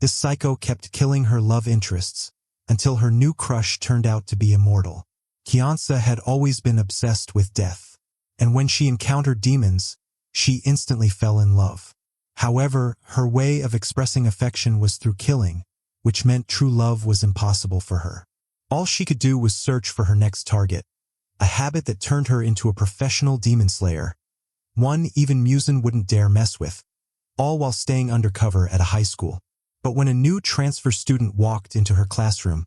This psycho kept killing her love interests until her new crush turned out to be immortal. Cheonsa had always been obsessed with death, and when she encountered demons, she instantly fell in love. However, her way of expressing affection was through killing, which meant true love was impossible for her. All she could do was search for her next target, a habit that turned her into a professional demon slayer, one even Musen wouldn't dare mess with, all while staying undercover at a high school. But when a new transfer student walked into her classroom,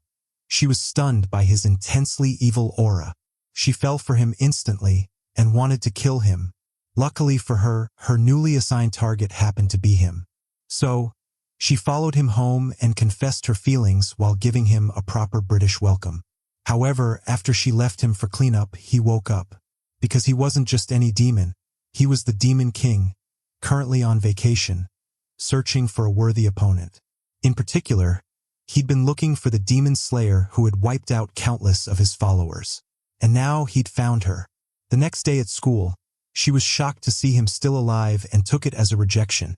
she was stunned by his intensely evil aura. She fell for him instantly and wanted to kill him. Luckily for her, her newly assigned target happened to be him. So, she followed him home and confessed her feelings while giving him a proper British welcome. However, after she left him for cleanup, he woke up. Because he wasn't just any demon, he was the Demon King, currently on vacation, searching for a worthy opponent. In particular, he'd been looking for the demon slayer who had wiped out countless of his followers. And now he'd found her. The next day at school, she was shocked to see him still alive and took it as a rejection,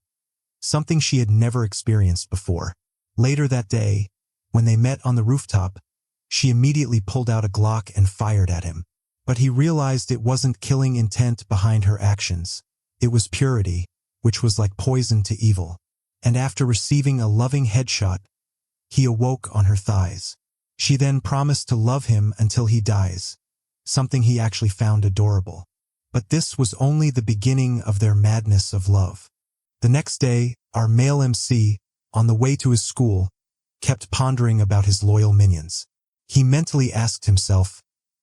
something she had never experienced before. Later that day, when they met on the rooftop, she immediately pulled out a Glock and fired at him. But he realized it wasn't killing intent behind her actions. It was purity, which was like poison to evil. And after receiving a loving headshot, he awoke on her thighs. She then promised to love him until he dies, something he actually found adorable. But this was only the beginning of their madness of love. The next day, our male MC, on the way to his school, kept pondering about his loyal minions. He mentally asked himself,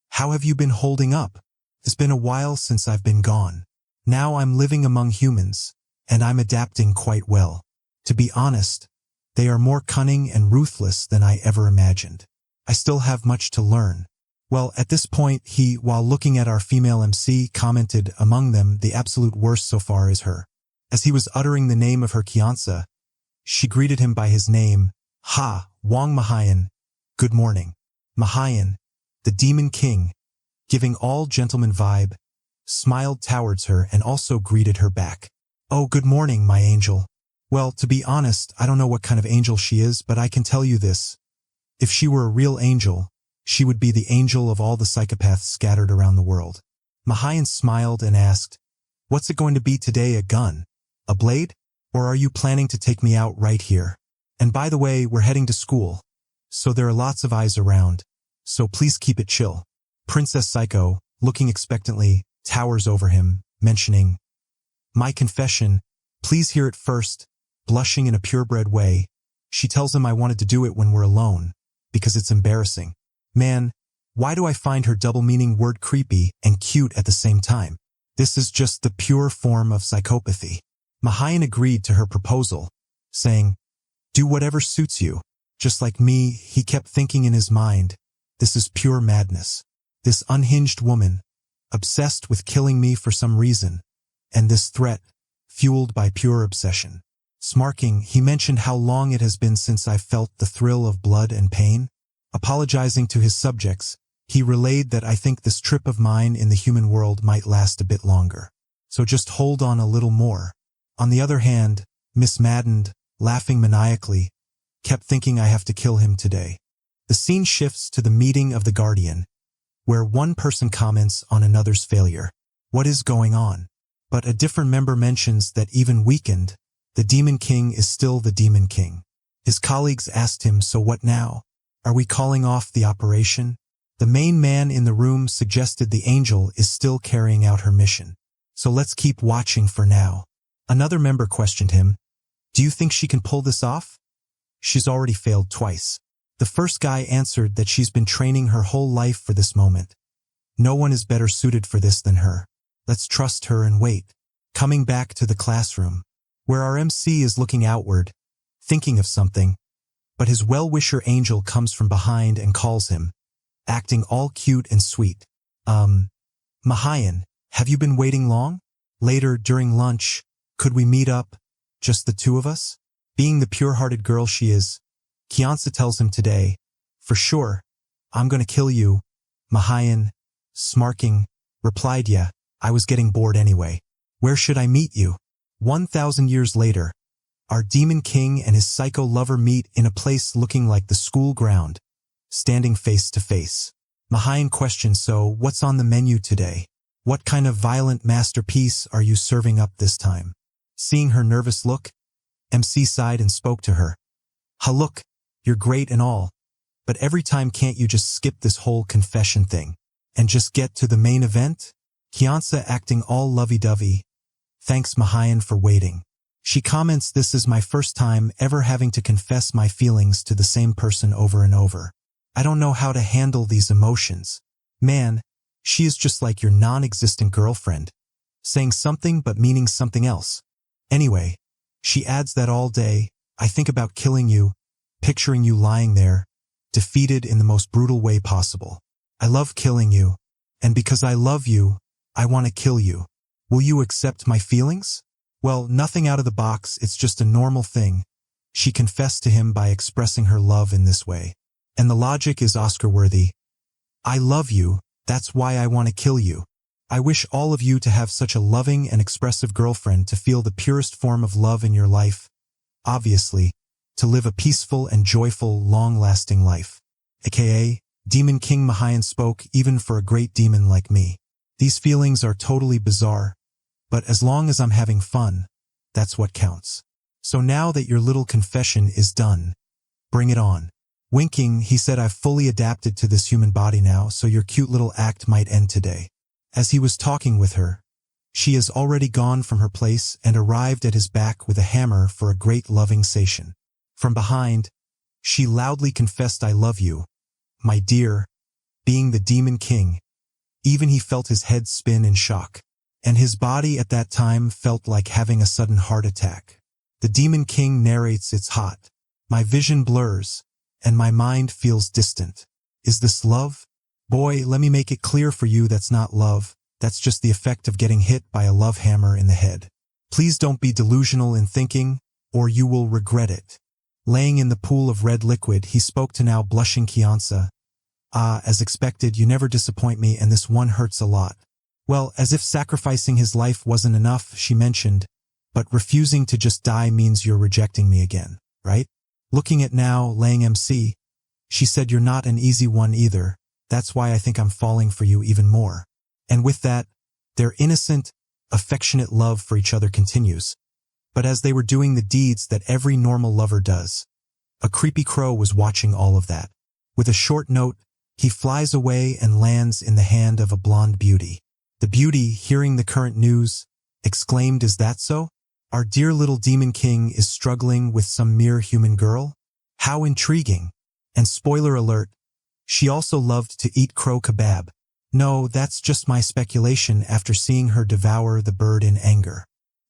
"How have you been holding up? It's been a while since I've been gone. Now I'm living among humans, and I'm adapting quite well. To be honest, they are more cunning and ruthless than I ever imagined. I still have much to learn." Well, at this point, he, while looking at our female MC, commented, "Among them, the absolute worst so far is her." As he was uttering the name of her Cheonsa, she greeted him by his name, "Ha, Wong Mahyeon, good morning." Mahyeon, the Demon King, giving all gentleman vibe, smiled towards her and also greeted her back. "Oh, good morning, my angel." Well, to be honest, I don't know what kind of angel she is, but I can tell you this. If she were a real angel, she would be the angel of all the psychopaths scattered around the world. Mahyeon smiled and asked, "What's it going to be today, a gun? A blade? Or are you planning to take me out right here? And by the way, we're heading to school, so there are lots of eyes around, so please keep it chill." Princess Psycho, looking expectantly, towers over him, mentioning, "My confession, please hear it first." Blushing in a purebred way, she tells him I wanted to do it when we're alone, because it's embarrassing. Man, why do I find her double-meaning word creepy and cute at the same time? This is just the pure form of psychopathy. Mahyeon agreed to her proposal, saying, "Do whatever suits you." Just like me, he kept thinking in his mind, this is pure madness. This unhinged woman, obsessed with killing me for some reason, and this threat, fueled by pure obsession. Smirking, he mentioned how long it has been since I felt the thrill of blood and pain. Apologizing to his subjects, he relayed that I think this trip of mine in the human world might last a bit longer. So just hold on a little more. On the other hand, Miss Maddened, laughing maniacally, kept thinking I have to kill him today. The scene shifts to the meeting of the Guardian, where one person comments on another's failure. What is going on? But a different member mentions that even weakened, the Demon King is still the Demon King. His colleagues asked him, "So what now? Are we calling off the operation?" The main man in the room suggested the angel is still carrying out her mission. "So let's keep watching for now." Another member questioned him, "Do you think she can pull this off? She's already failed twice." The first guy answered that she's been training her whole life for this moment. No one is better suited for this than her. Let's trust her and wait. Coming back to the classroom, where our MC is looking outward, thinking of something, but his well-wisher angel comes from behind and calls him, acting all cute and sweet. Mahyeon, have you been waiting long? Later, during lunch, could we meet up, just the two of us?" Being the pure-hearted girl she is, Cheonsa tells him today, "For sure, I'm gonna kill you." Mahyeon, smirking, replied, "Yeah, I was getting bored anyway. Where should I meet you?" 1,000 years later, Our demon king and his psycho lover meet in a place looking like the school ground, standing face to face. Mahyeon questions, so what's on the menu today? What kind of violent masterpiece are you serving up this time? Seeing her nervous look, MC sighed and spoke to her. Ha, look, you're great and all, but every time can't you just skip this whole confession thing and just get to the main event? Cheonsa acting all lovey-dovey. Thanks Mahyeon for waiting. She comments, this is my first time ever having to confess my feelings to the same person over and over. I don't know how to handle these emotions. Man, she is just like your non-existent girlfriend, saying something but meaning something else. Anyway, she adds that all day, I think about killing you, picturing you lying there, defeated in the most brutal way possible. I love killing you, and because I love you, I want to kill you. Will you accept my feelings? Well, nothing out of the box, it's just a normal thing. She confessed to him by expressing her love in this way. And the logic is Oscar-worthy. I love you, that's why I want to kill you. I wish all of you to have such a loving and expressive girlfriend to feel the purest form of love in your life. Obviously, to live a peaceful and joyful, long-lasting life. AKA, Demon King Mahyeon spoke even for a great demon like me. These feelings are totally bizarre, but as long as I'm having fun, that's what counts. So now that your little confession is done, bring it on. Winking, he said, I've fully adapted to this human body now, so your cute little act might end today. As he was talking with her, she has already gone from her place and arrived at his back with a hammer for a great loving sation. From behind, she loudly confessed, I love you, my dear. Being the Demon King, even he felt his head spin in shock, and his body at that time felt like having a sudden heart attack. The Demon King narrates, it's hot. My vision blurs, and my mind feels distant. Is this love? Boy, let me make it clear for you, that's not love. That's just the effect of getting hit by a love hammer in the head. Please don't be delusional in thinking, or you will regret it. Laying in the pool of red liquid, he spoke to now blushing Cheonsa. Ah, as expected, you never disappoint me, and this one hurts a lot. Well, as if sacrificing his life wasn't enough, she mentioned, but refusing to just die means you're rejecting me again, right? Looking at now, laying MC, she said, you're not an easy one either. That's why I think I'm falling for you even more. And with that, their innocent, affectionate love for each other continues. But as they were doing the deeds that every normal lover does, a creepy crow was watching all of that. With a short note, he flies away and lands in the hand of a blonde beauty. The beauty, hearing the current news, exclaimed, is that so? Our dear little Demon King is struggling with some mere human girl? How intriguing. And spoiler alert, she also loved to eat crow kebab. No, that's just my speculation after seeing her devour the bird in anger.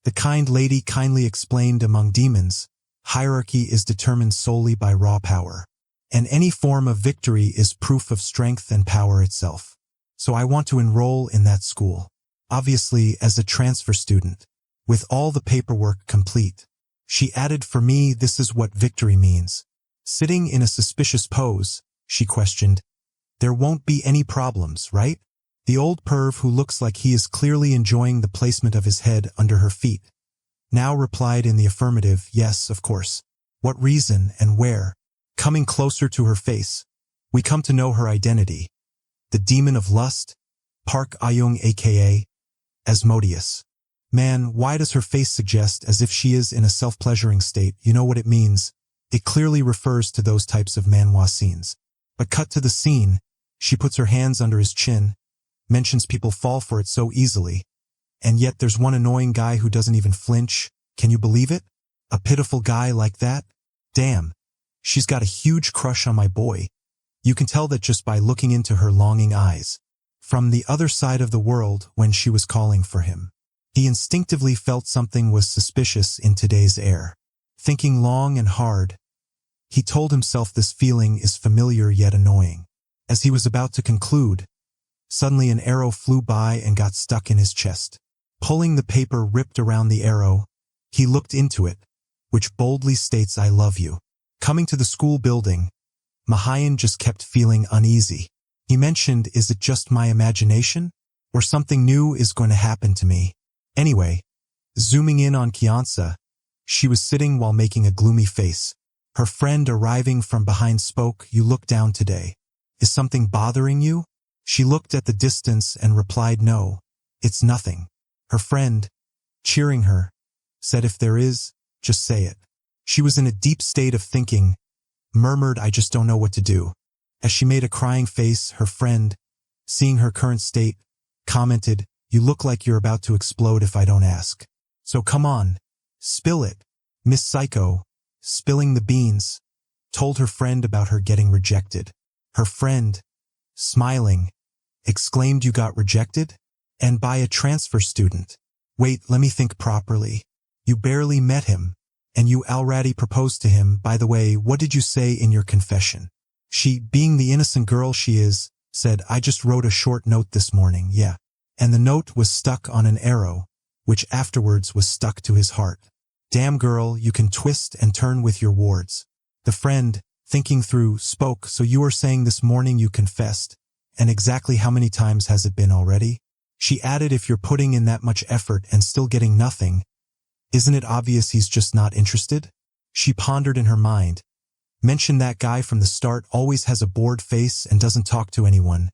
The kind lady kindly explained, among demons, hierarchy is determined solely by raw power. And any form of victory is proof of strength and power itself. So I want to enroll in that school. Obviously, as a transfer student. With all the paperwork complete. She added, for me, this is what victory means. Sitting in a suspicious pose, she questioned, there won't be any problems, right? The old perv, who looks like he is clearly enjoying the placement of his head under her feet, now replied in the affirmative, yes, of course. What reason and where? Coming closer to her face, we come to know her identity. The demon of lust, Park Ayung aka Asmodeus. Man, why does her face suggest as if she is in a self-pleasuring state? You know what it means. It clearly refers to those types of manhwa scenes. But cut to the scene, she puts her hands under his chin, mentions people fall for it so easily. And yet there's one annoying guy who doesn't even flinch. Can you believe it? A pitiful guy like that? Damn, she's got a huge crush on my boy. You can tell that just by looking into her longing eyes. From the other side of the world when she was calling for him. He instinctively felt something was suspicious in today's air. Thinking long and hard, he told himself this feeling is familiar yet annoying. As he was about to conclude, suddenly an arrow flew by and got stuck in his chest. Pulling the paper ripped around the arrow, he looked into it, which boldly states, I love you. Coming to the school building, Mahyeon just kept feeling uneasy. He mentioned, is it just my imagination? Or something new is going to happen to me? Anyway, zooming in on Cheonsa, She was sitting while making a gloomy face. Her friend arriving from behind spoke, "You look down today. Is something bothering you?" She looked at the distance and replied, "No, it's nothing." Her friend, cheering her, said, "If there is, just say it." She was in a deep state of thinking, murmured, "I just don't know what to do." As she made a crying face, her friend, seeing her current state, commented, "You look like you're about to explode if I don't ask. So come on, spill it." Miss Psycho, spilling the beans, told her friend about her getting rejected. Her friend, smiling, exclaimed, "You got rejected? And by a transfer student? Wait, let me think properly. You barely met him, and you already proposed to him. By the way, what did you say in your confession?" She, being the innocent girl she is, said, "I just wrote a short note this morning, yeah." And the note was stuck on an arrow, which afterwards was stuck to his heart. "Damn girl, you can twist and turn with your words." The friend, thinking through, spoke, "So you are saying this morning you confessed, and exactly how many times has it been already?" She added, "If you're putting in that much effort and still getting nothing, isn't it obvious he's just not interested?" She pondered in her mind. Mention that guy from the start, always has a bored face and doesn't talk to anyone.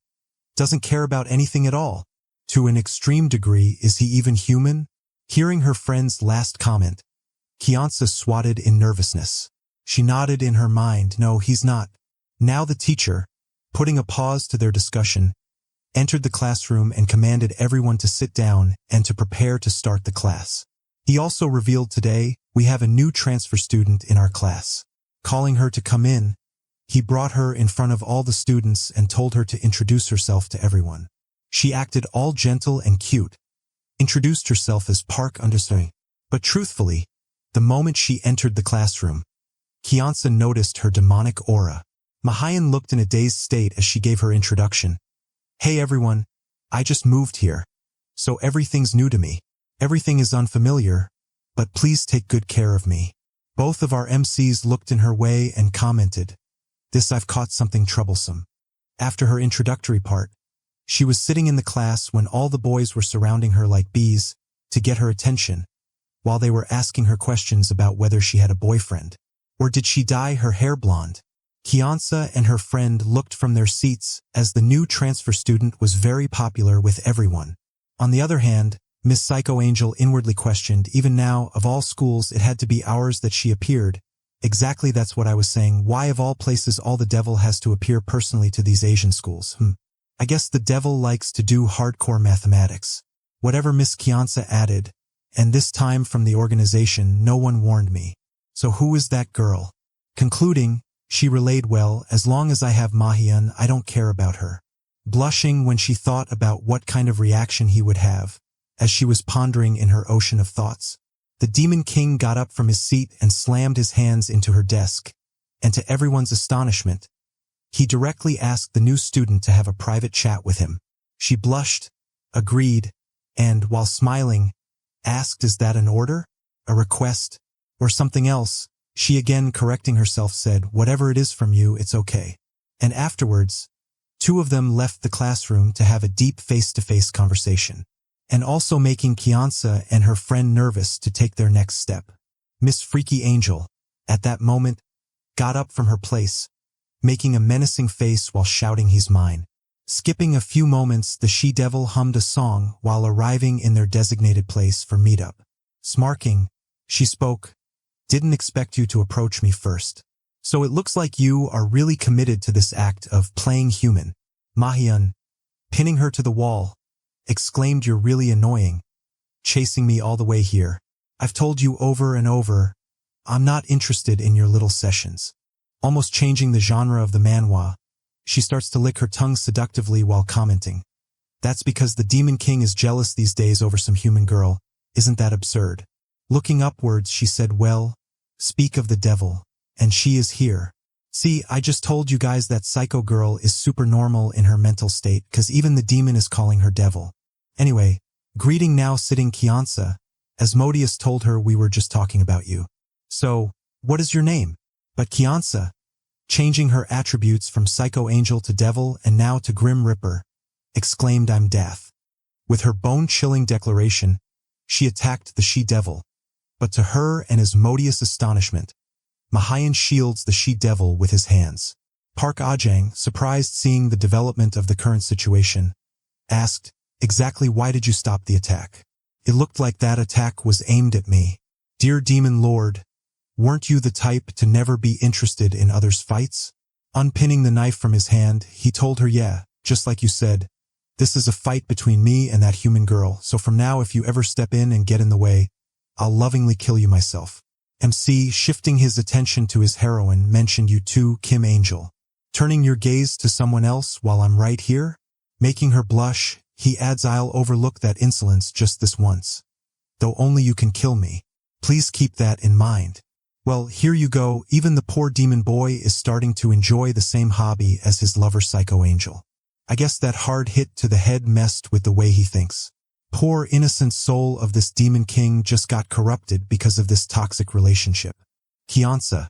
Doesn't care about anything at all. To an extreme degree, is he even human? Hearing her friend's last comment, Cheonsa swatted in nervousness. She nodded in her mind, "No, he's not." Now the teacher, putting a pause to their discussion, entered the classroom and commanded everyone to sit down and to prepare to start the class. He also revealed, "Today, we have a new transfer student in our class." Calling her to come in, he brought her in front of all the students and told her to introduce herself to everyone. She acted all gentle and cute, introduced herself as Park Undersea. But truthfully, the moment she entered the classroom, Cheonsa noticed her demonic aura. Mahyeon looked in a dazed state as she gave her introduction. "Hey everyone, I just moved here, so everything's new to me. Everything is unfamiliar, but please take good care of me." Both of our MCs looked in her way and commented, "This I've caught something troublesome." After her introductory part, she was sitting in the class when all the boys were surrounding her like bees to get her attention, while they were asking her questions about whether she had a boyfriend, or did she dye her hair blonde. Cheonsa and her friend looked from their seats as the new transfer student was very popular with everyone. On the other hand, Miss Psycho Angel inwardly questioned, "Even now, of all schools, it had to be ours that she appeared." Exactly, that's what I was saying. Why of all places all the devil has to appear personally to these Asian schools? I guess the devil likes to do hardcore mathematics. Whatever Miss Cheonsa added, and this time from the organization, "No one warned me. So who is that girl?" Concluding, she relayed, "Well, as long as I have Mahyeon, I don't care about her." Blushing when she thought about what kind of reaction he would have, as she was pondering in her ocean of thoughts, the Demon King got up from his seat and slammed his hands into her desk, and to everyone's astonishment, he directly asked the new student to have a private chat with him. She blushed, agreed, and, while smiling, asked, "Is that an order, a request, or something else?" She, again correcting herself, said, "Whatever it is from you, it's okay." And afterwards, two of them left the classroom to have a deep face-to-face conversation, and also making Cheonsa and her friend nervous to take their next step. Miss Freaky Angel, at that moment, got up from her place, making a menacing face while shouting, "He's mine." Skipping a few moments, the she-devil hummed a song while arriving in their designated place for meetup. Smirking, she spoke, "Didn't expect you to approach me first. So it looks like you are really committed to this act of playing human." Mahyeon, pinning her to the wall, exclaimed, "You're really annoying, chasing me all the way here. I've told you over and over, I'm not interested in your little sessions." Almost changing the genre of the manhwa, she starts to lick her tongue seductively while commenting, "That's because the Demon King is jealous these days over some human girl. Isn't that absurd?" Looking upwards, she said, "Well, speak of the devil, and she is here. See, I just told you guys that psycho girl is super normal in her mental state, 'cause even the demon is calling her devil. Anyway, greeting now sitting Cheonsa, Asmodeus told her we were just talking about you. So, what is your name?" But Cheonsa, changing her attributes from Psycho Angel to Devil and now to Grim Ripper, exclaimed, "I'm Death." With her bone-chilling declaration, she attacked the she-devil, But to her and Asmodeus' astonishment, Mahyeon shields the she-devil with his hands. Park Ajang, surprised seeing the development of the current situation, asked, "Exactly why did you stop the attack? It looked like that attack was aimed at me. Dear Demon Lord, weren't you the type to never be interested in others' fights?" Unpinning the knife from his hand, he told her, "Yeah, just like you said, this is a fight between me and that human girl, so from now if you ever step in and get in the way, I'll lovingly kill you myself." MC, shifting his attention to his heroine, mentioned, "You too, Kim Angel. Turning your gaze to someone else while I'm right here?" Making her blush, he adds, "I'll overlook that insolence just this once. Though only you can kill me. Please keep that in mind." Well, here you go, even the poor demon boy is starting to enjoy the same hobby as his lover Psycho Angel. I guess that hard hit to the head messed with the way he thinks. Poor innocent soul of this demon king just got corrupted because of this toxic relationship. Cheonsa,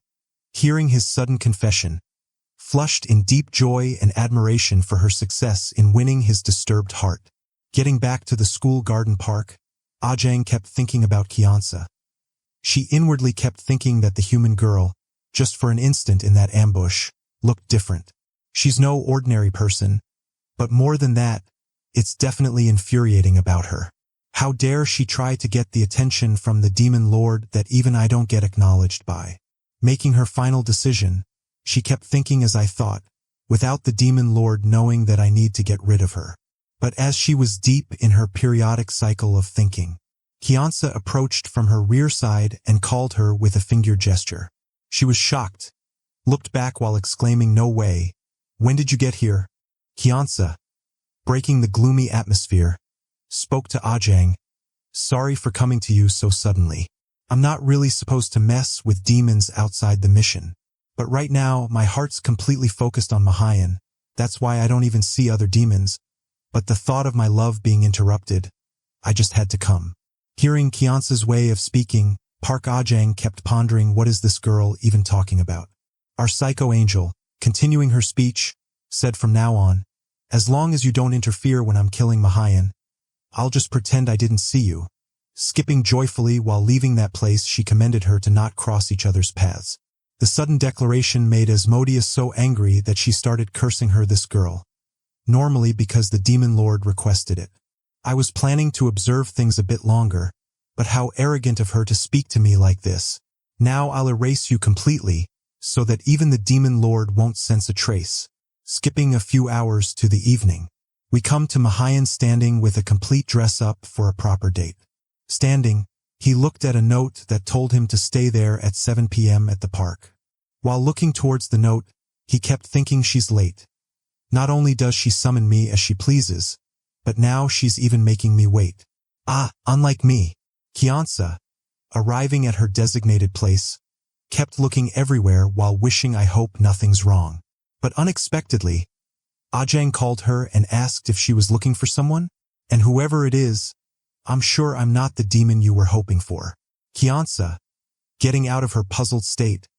hearing his sudden confession, flushed in deep joy and admiration for her success in winning his disturbed heart. Getting back to the school garden park, Ajang kept thinking about Cheonsa. She inwardly kept thinking that the human girl, just for an instant in that ambush, looked different. She's no ordinary person, but more than that, it's definitely infuriating about her. How dare she try to get the attention from the demon lord that even I don't get acknowledged by? Making her final decision, she kept thinking, as I thought, without the demon lord knowing that I need to get rid of her. But as she was deep in her periodic cycle of thinking, Cheonsa approached from her rear side and called her with a finger gesture. She was shocked, looked back while exclaiming, "No way. When did you get here?" Cheonsa, breaking the gloomy atmosphere, spoke to Ajang, "Sorry for coming to you so suddenly. I'm not really supposed to mess with demons outside the mission. But right now, my heart's completely focused on Mahyeon. That's why I don't even see other demons. But the thought of my love being interrupted, I just had to come." Hearing Cheonsa's way of speaking, Park Ajang kept pondering, what is this girl even talking about? Our Psycho Angel, continuing her speech, said, "From now on, as long as you don't interfere when I'm killing Mahyeon, I'll just pretend I didn't see you." Skipping joyfully while leaving that place, she commended her to not cross each other's paths. The sudden declaration made Asmodeus so angry that she started cursing her, "This girl. Normally because the demon lord requested it. I was planning to observe things a bit longer, but how arrogant of her to speak to me like this. Now I'll erase you completely, so that even the demon lord won't sense a trace." Skipping a few hours to the evening, we come to Mahyeon standing with a complete dress-up for a proper date. Standing, he looked at a note that told him to stay there at 7 p.m. at the park. While looking towards the note, he kept thinking, she's late. Not only does she summon me as she pleases, but now she's even making me wait. Unlike me. Cheonsa, arriving at her designated place, kept looking everywhere while wishing, I hope nothing's wrong. But unexpectedly, Ajang called her and asked if she was looking for someone. "And whoever it is, I'm sure I'm not the demon you were hoping for." Cheonsa, getting out of her puzzled state,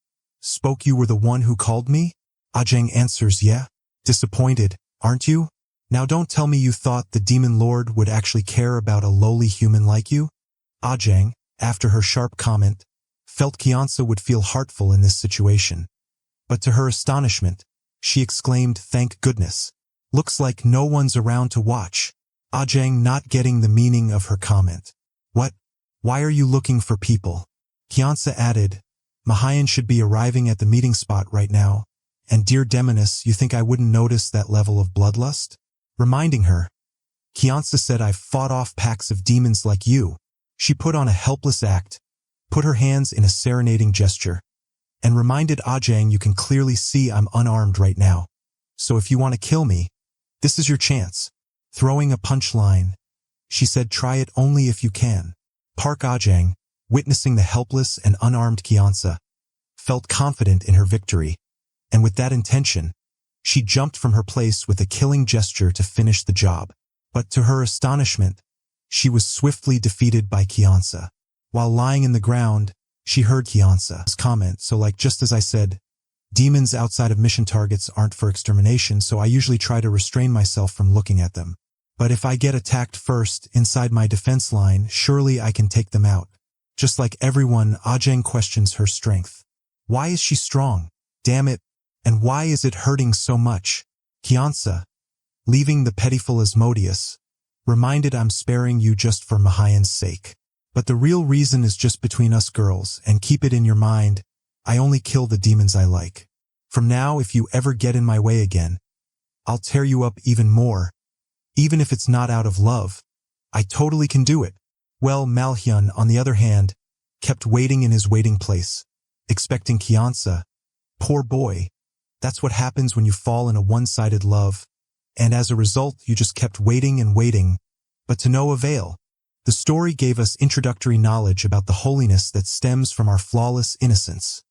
spoke, "You were the one who called me?" Ajang answers, "Yeah." "Disappointed, aren't you? Now don't tell me you thought the demon lord would actually care about a lowly human like you?" Ajang, after her sharp comment, felt Cheonsa would feel heartful in this situation. But to her astonishment, she exclaimed, "Thank goodness. Looks like no one's around to watch." Ajang not getting the meaning of her comment. "What? Why are you looking for people?" Cheonsa added, "Mahyeon should be arriving at the meeting spot right now, and dear Demoness, you think I wouldn't notice that level of bloodlust?" Reminding her, Cheonsa said, "I've fought off packs of demons like you." She put on a helpless act, put her hands in a serenading gesture, and reminded Ajang, "You can clearly see I'm unarmed right now, so if you want to kill me, this is your chance." Throwing a punchline, she said, "Try it only if you can." Park Ajang, witnessing the helpless and unarmed Cheonsa, felt confident in her victory, and with that intention, she jumped from her place with a killing gesture to finish the job. But to her astonishment, she was swiftly defeated by Cheonsa. While lying in the ground, she heard Cheonsa's comment, "So like just as I said, demons outside of mission targets aren't for extermination, so I usually try to restrain myself from looking at them. But if I get attacked first inside my defense line, surely I can take them out." Just like everyone, Ajeng questions her strength. Why is she strong? Damn it. And why is it hurting so much? Cheonsa, leaving the pitiful Asmodeus, reminded I'm sparing you just for Mahyeon's sake. But the real reason is just between us girls, and keep it in your mind, I only kill the demons I like. From now, if you ever get in my way again, I'll tear you up even more. Even if it's not out of love, I totally can do it. Well, Mahyeon, on the other hand, kept waiting in his waiting place, expecting Cheonsa. Poor boy. That's what happens when you fall in a one-sided love, and as a result, you just kept waiting and waiting, but to no avail. The story gave us introductory knowledge about the holiness that stems from our flawless innocence.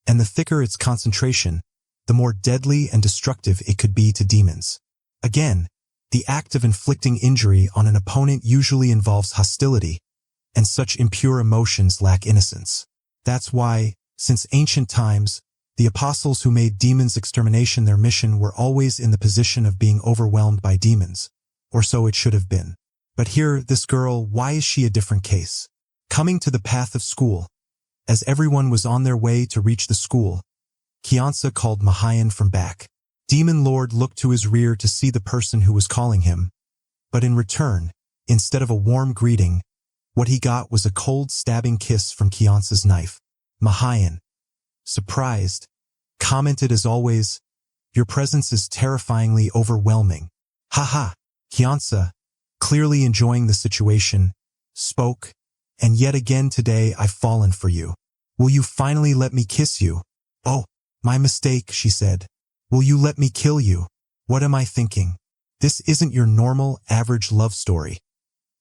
And the thicker its concentration, the more deadly and destructive it could be to demons. Again, the act of inflicting injury on an opponent usually involves hostility, and such impure emotions lack innocence. That's why, since ancient times, the apostles who made demons' extermination their mission were always in the position of being overwhelmed by demons, or so it should have been. But here, this girl, why is she a different case? Coming to the path of school. As everyone was on their way to reach the school, Cheonsa called Mahyeon from back. Demon Lord looked to his rear to see the person who was calling him, but in return, instead of a warm greeting, what he got was a cold stabbing kiss from Cheonsa's knife. Mahyeon, surprised, commented as always, your presence is terrifyingly overwhelming. Haha. Cheonsa, clearly enjoying the situation, spoke, and yet again today I've fallen for you. Will you finally let me kiss you? Oh, my mistake, she said. Will you let me kill you? What am I thinking? This isn't your normal, average love story.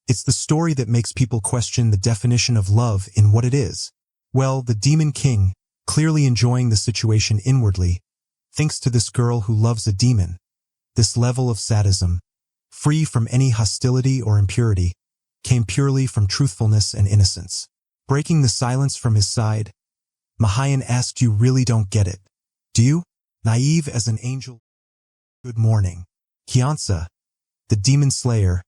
It's the story that makes people question the definition of love in what it is. Well, the Demon King, clearly enjoying the situation inwardly, thinks to this girl who loves a demon. This level of sadism, free from any hostility or impurity, came purely from truthfulness and innocence. Breaking the silence from his side, Mahyeon asked, you really don't get it, do you? Naive as an angel. Good morning. Cheonsa, the demon slayer,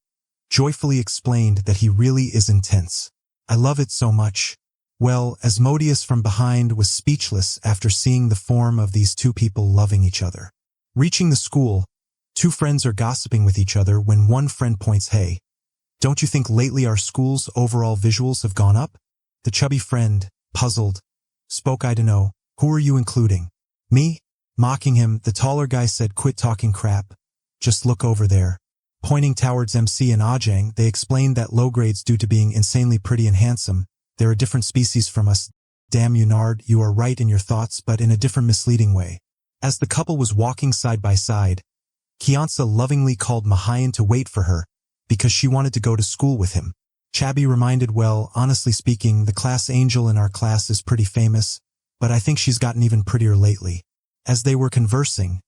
joyfully explained that he really is intense. I love it so much. Well, Asmodeus from behind was speechless after seeing the form of these two people loving each other. Reaching the school, two friends are gossiping with each other when one friend points, hey, don't you think lately our school's overall visuals have gone up? The chubby friend, puzzled, spoke, I dunno, who are you including? Me? Mocking him, the taller guy said, quit talking crap. Just look over there. Pointing towards MC and Ajeng, they explained that low grades due to being insanely pretty and handsome. They're a different species from us. Damn you, Nard, you are right in your thoughts, but in a different misleading way. As the couple was walking side by side, Cheonsa lovingly called Mahyeon to wait for her, because she wanted to go to school with him. Chabby reminded, well, honestly speaking, the class angel in our class is pretty famous, but I think she's gotten even prettier lately. As they were conversing,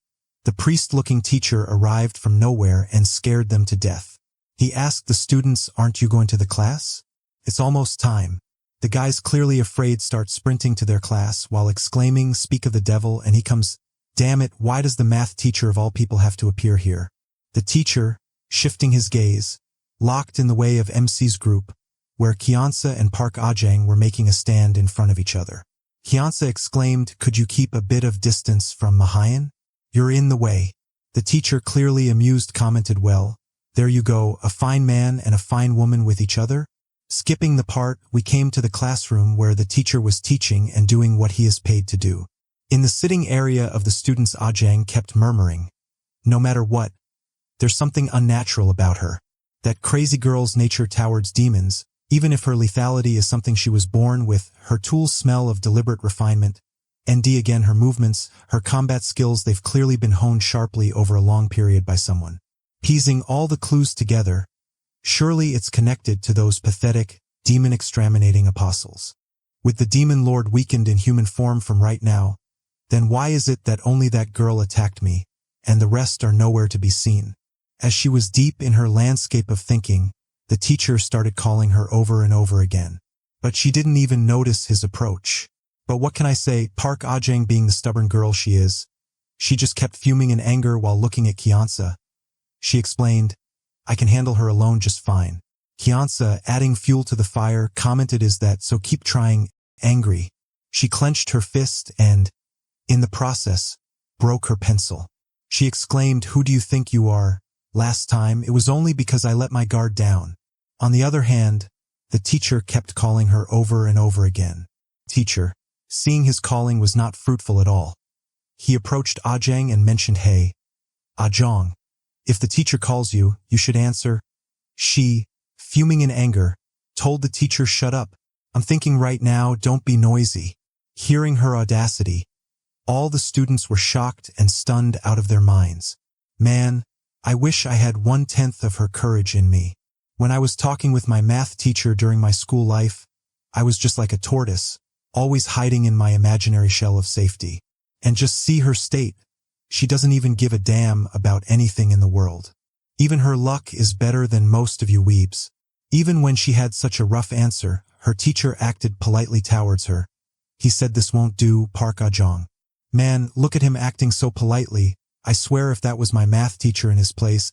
the priest-looking teacher arrived from nowhere and scared them to death. He asked the students, aren't you going to the class? It's almost time. The guys, clearly afraid, start sprinting to their class while exclaiming, speak of the devil, and he comes, damn it, why does the math teacher of all people have to appear here? The teacher, shifting his gaze, locked in the way of MC's group, where Cheonsa and Park Ajeng were making a stand in front of each other. Cheonsa exclaimed, could you keep a bit of distance from Mahyeon? You're in the way. The teacher, clearly amused, commented, well, there you go, a fine man and a fine woman with each other? Skipping the part, we came to the classroom where the teacher was teaching and doing what he is paid to do. In the sitting area of the students, Ajeng kept murmuring, no matter what, there's something unnatural about her. That crazy girl's nature towards demons, even if her lethality is something she was born with, her tools smell of deliberate refinement. ND again, her movements, her combat skills, they've clearly been honed sharply over a long period by someone. Piecing all the clues together, surely it's connected to those pathetic, demon-exterminating apostles. With the demon lord weakened in human form from right now, then why is it that only that girl attacked me, and the rest are nowhere to be seen? As she was deep in her landscape of thinking, the teacher started calling her over and over again. But she didn't even notice his approach. But what can I say, Park Ajeng being the stubborn girl she is, she just kept fuming in anger while looking at Cheonsa. She explained, I can handle her alone just fine. Cheonsa, adding fuel to the fire, commented, "Is that so? Keep trying." Angry, she clenched her fist and, in the process, broke her pencil. She exclaimed, "Who do you think you are? Last time, it was only because I let my guard down." On the other hand, the teacher kept calling her over and over again. Teacher, seeing his calling was not fruitful at all, he approached Ajang and mentioned, "Hey, Ajong, if the teacher calls you, you should answer." She, fuming in anger, told the teacher, "Shut up. I'm thinking right now, don't be noisy." Hearing her audacity, all the students were shocked and stunned out of their minds. Man, I wish I had 1/10 of her courage in me. When I was talking with my math teacher during my school life, I was just like a tortoise, always hiding in my imaginary shell of safety. And just see her state. She doesn't even give a damn about anything in the world. Even her luck is better than most of you weebs. Even when she had such a rough answer, her teacher acted politely towards her. He said, "This won't do, Park Ah-jong." Man, look at him acting so politely. I swear if that was my math teacher in his place,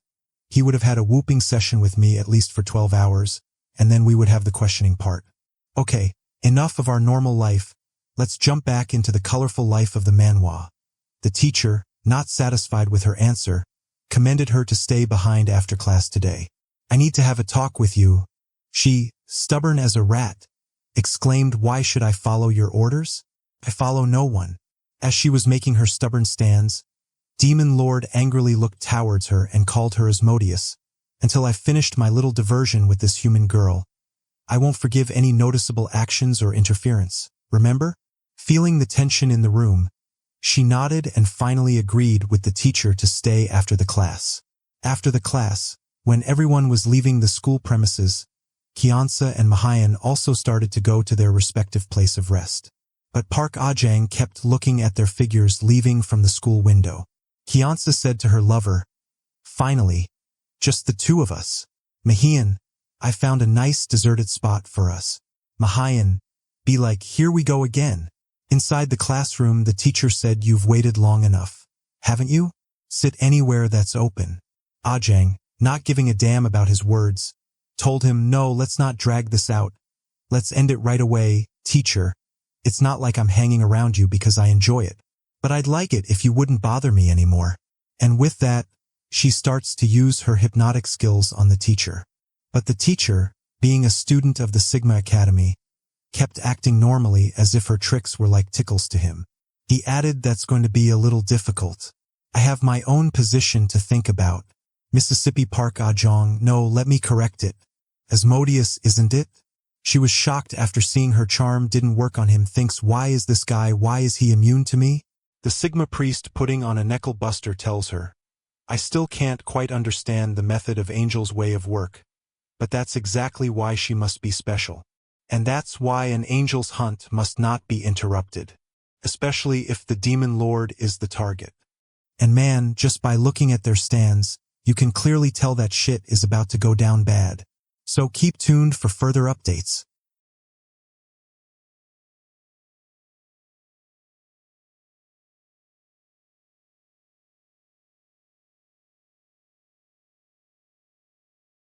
he would have had a whooping session with me at least for 12 hours, and then we would have the questioning part. Okay, enough of our normal life. Let's jump back into the colorful life of the manhwa. The teacher, not satisfied with her answer, commended her to stay behind after class today. "I need to have a talk with you." She, stubborn as a rat, exclaimed, "Why should I follow your orders? I follow no one." As she was making her stubborn stands, Demon Lord angrily looked towards her and called her Asmodeus. "Until I've finished my little diversion with this human girl, I won't forgive any noticeable actions or interference. Remember?" Feeling the tension in the room, she nodded and finally agreed with the teacher to stay after the class. After the class, when everyone was leaving the school premises, Cheonsa and Mahyeon also started to go to their respective place of rest. But Park Ah-jang kept looking at their figures leaving from the school window. Cheonsa said to her lover, "Finally, just the two of us. Mahyeon, I found a nice deserted spot for us." Mahyeon, be like, "Here we go again." Inside the classroom, the teacher said, "You've waited long enough, haven't you? Sit anywhere that's open." Ah-jang, not giving a damn about his words, told him, "No, let's not drag this out. Let's end it right away, teacher. It's not like I'm hanging around you because I enjoy it. But I'd like it if you wouldn't bother me anymore." And with that, she starts to use her hypnotic skills on the teacher. But the teacher, being a student of the Sigma Academy, kept acting normally as if her tricks were like tickles to him. He added, "That's going to be a little difficult. I have my own position to think about." Mississippi Park Ah-jong, no, let me correct it. Asmodeus, isn't it? She was shocked after seeing her charm didn't work on him, thinks, why is he immune to me? The Sigma priest putting on a knuckle buster tells her, "I still can't quite understand the method of Angel's way of work, but that's exactly why she must be special. And that's why an angel's hunt must not be interrupted, especially if the Demon Lord is the target." And man, just by looking at their stands, you can clearly tell that shit is about to go down bad. So keep tuned for further updates.